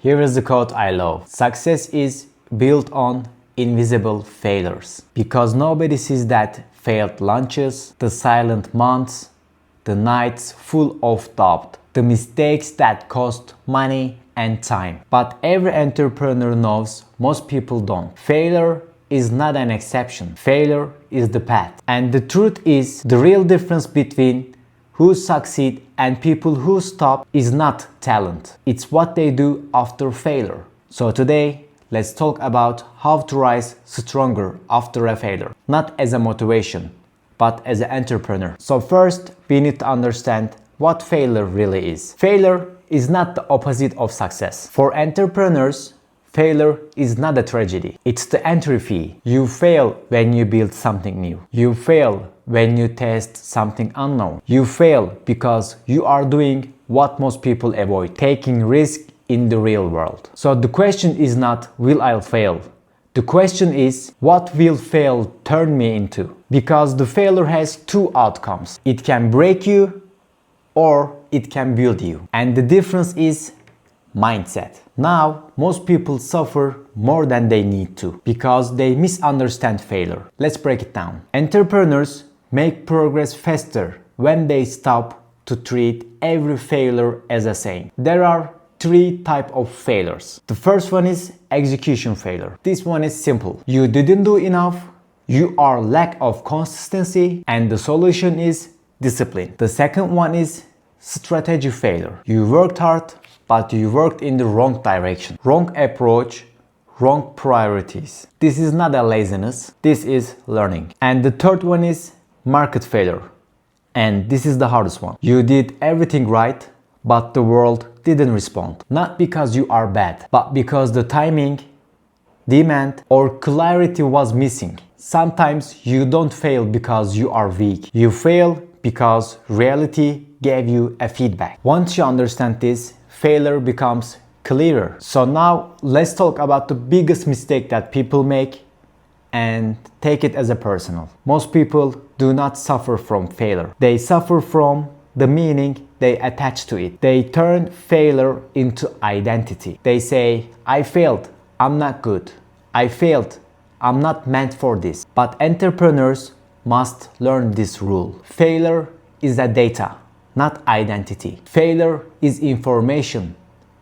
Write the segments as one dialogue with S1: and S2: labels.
S1: Here is the quote I love. Success is built on invisible failures. Because nobody sees that failed lunches, the silent months, the nights full of doubt, the mistakes that cost money and time. But every entrepreneur knows most people don't. Failure is not an exception. Failure is the path. And the truth is, the real difference between who succeed and people who stop is not talent. It's what they do after failure. So today, let's talk about how to rise stronger after a failure. Not as a motivation, but as an entrepreneur. So first, we need to understand what failure really is. Failure is not the opposite of success. For entrepreneurs, failure is not a tragedy. It's the entry fee. You fail when you build something new. You fail when you test something unknown. You fail because you are doing what most people avoid, taking risk in the real world. So the question is not, will I fail? The question is, what will fail turn me into? Because the failure has two outcomes. It can break you or it can build you. And the difference is mindset. Now, most people suffer more than they need to because they misunderstand failure. Let's break it down. Entrepreneurs make progress faster when they stop to treat every failure as a sign. There are three types of failures. The first one is execution failure. This one is simple. You didn't do enough, you are lack of consistency, and the solution is discipline. The second one is strategy failure. You worked hard, but you worked in the wrong direction. Wrong approach, wrong priorities. This is not a laziness, this is learning. And the third one is market failure. And this is the hardest one. You did everything right, but the world didn't respond. Not because you are bad, but because the timing, demand, or clarity was missing. Sometimes you don't fail because you are weak. You fail because reality gave you a feedback. Once you understand this, failure becomes clearer. So now let's talk about the biggest mistake that people make and take it as a personal. Most people do not suffer from failure. They suffer from the meaning they attach to it. They turn failure into identity. They say, I failed, I'm not good. I failed, I'm not meant for this. But entrepreneurs must learn this rule. Failure is a data, not identity. Failure is information.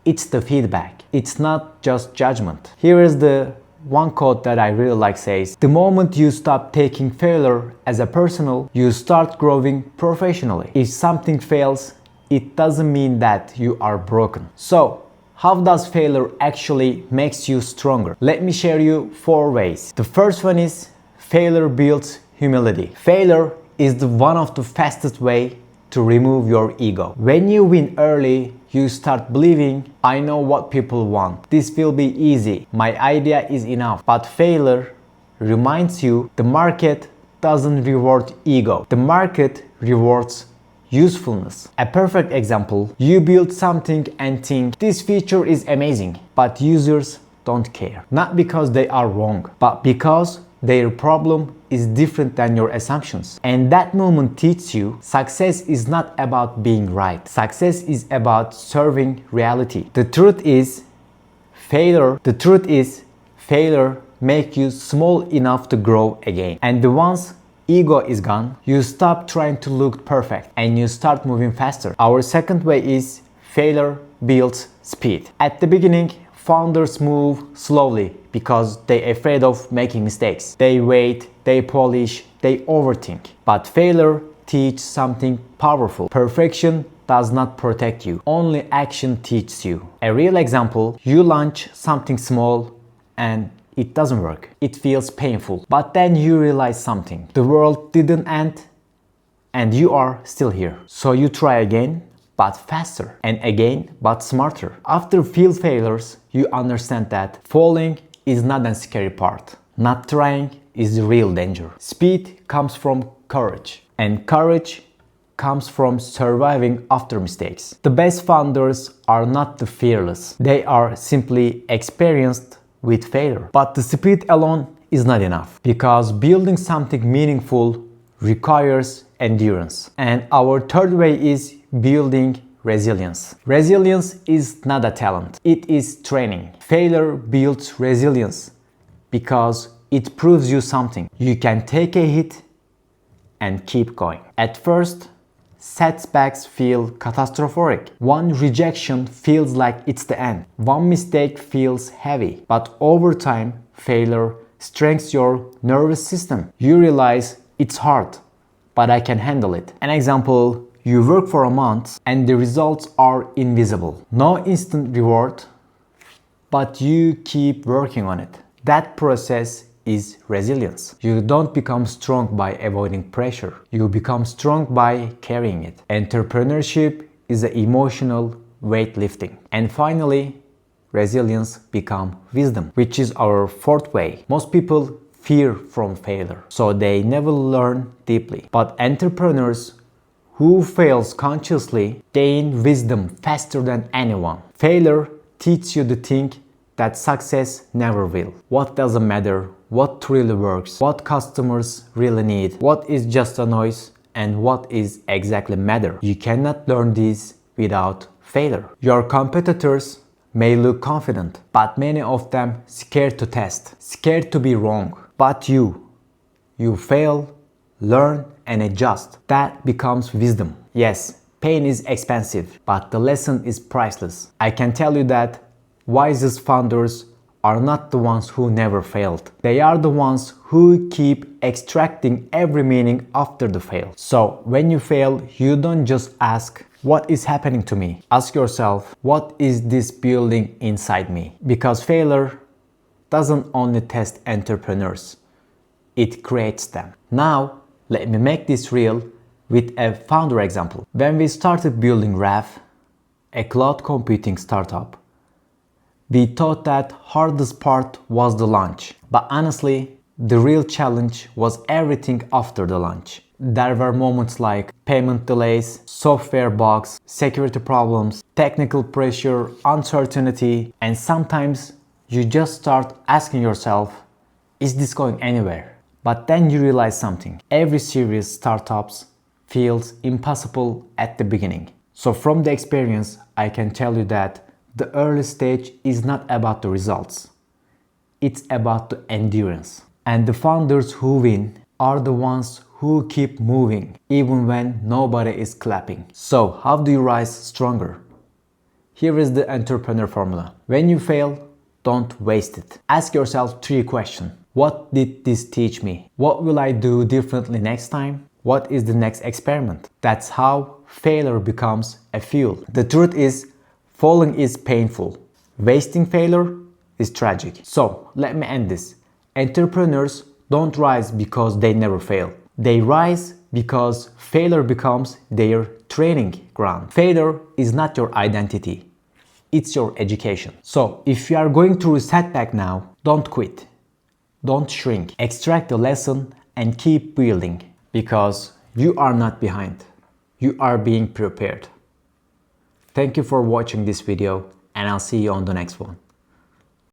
S1: It's the feedback. It's not just judgment. Here is the one quote that I really like says, the moment you stop taking failure as a personal, you start growing professionally. If something fails, it doesn't mean that you are broken. So, how does failure actually makes you stronger? Let me share you 4 ways. The first one is failure builds humility. Failure is one of the fastest way to remove your ego. When you win early, you start believing, I know what people want. This will be easy. My idea is enough. But failure reminds you the market doesn't reward ego. The market rewards usefulness. A perfect example, you build something and think this feature is amazing, but users don't care. Not because they are wrong, but because their problem is different than your assumptions. And that moment teaches you success is not about being right. Success is about serving reality. The truth is failure makes you small enough to grow again. And once ego is gone, you stop trying to look perfect and you start moving faster. Our second way is failure builds speed. At the beginning, founders move slowly because they're afraid of making mistakes. They wait, they polish, they overthink. But failure teaches something powerful. Perfection does not protect you. Only action teaches you. A real example, you launch something small and it doesn't work. It feels painful. But then you realize something. The world didn't end and you are still here. So you try again, but faster, and again, but smarter. After few failures, you understand that falling is not a scary part. Not trying is the real danger. Speed comes from courage, and courage comes from surviving after mistakes. The best founders are not the fearless. They are simply experienced with failure. But the speed alone is not enough, because building something meaningful requires endurance. And our third way is building resilience. Resilience is not a talent, it is training. Failure builds resilience because it proves you something. You can take a hit and keep going. At first, setbacks feel catastrophic. One rejection feels like it's the end. One mistake feels heavy. But over time, failure strengthens your nervous system. You realize it's hard, but I can handle it. An example, you work for a month and the results are invisible. No instant reward, but you keep working on it. That process is resilience. You don't become strong by avoiding pressure. You become strong by carrying it. Entrepreneurship is the emotional weightlifting. And finally, resilience becomes wisdom, which is our fourth way. Most people fear from failure, so they never learn deeply. But entrepreneurs who fails consciously gain wisdom faster than anyone. Failure teaches you the thing that success never will. What doesn't matter, what really works, what customers really need, what is just a noise, and what is exactly matter. You cannot learn this without failure. Your competitors may look confident, but many of them scared to test, scared to be wrong. But you fail, learn, and adjust. That becomes wisdom. Yes, pain is expensive, but the lesson is priceless. I can tell you that wisest founders are not the ones who never failed. They are the ones who keep extracting every meaning after the fail. So when you fail, you don't just ask, what is happening to me? Ask yourself, what is this building inside me? Because failure doesn't only test entrepreneurs, it creates them. Now, let me make this real with a founder example. When we started building Raff, a cloud computing startup, we thought that hardest part was the launch. But honestly, the real challenge was everything after the launch. There were moments like payment delays, software bugs, security problems, technical pressure, uncertainty, and sometimes you just start asking yourself, is this going anywhere? But then you realize something. Every serious startups feels impossible at the beginning. So from the experience, I can tell you that the early stage is not about the results. It's about the endurance. And the founders who win are the ones who keep moving even when nobody is clapping. So how do you rise stronger? Here is the entrepreneur formula. When you fail, don't waste it. Ask yourself 3 questions. What did this teach me? What will I do differently next time? What is the next experiment? That's how failure becomes a fuel. The truth is, falling is painful. Wasting failure is tragic. So let me end this. Entrepreneurs don't rise because they never fail. They rise because failure becomes their training ground. Failure is not your identity. It's your education. So if you are going through a setback now, don't quit. Don't shrink. Extract the lesson and keep building, because you are not behind. You are being prepared. Thank you for watching this video, and I'll see you on the next one.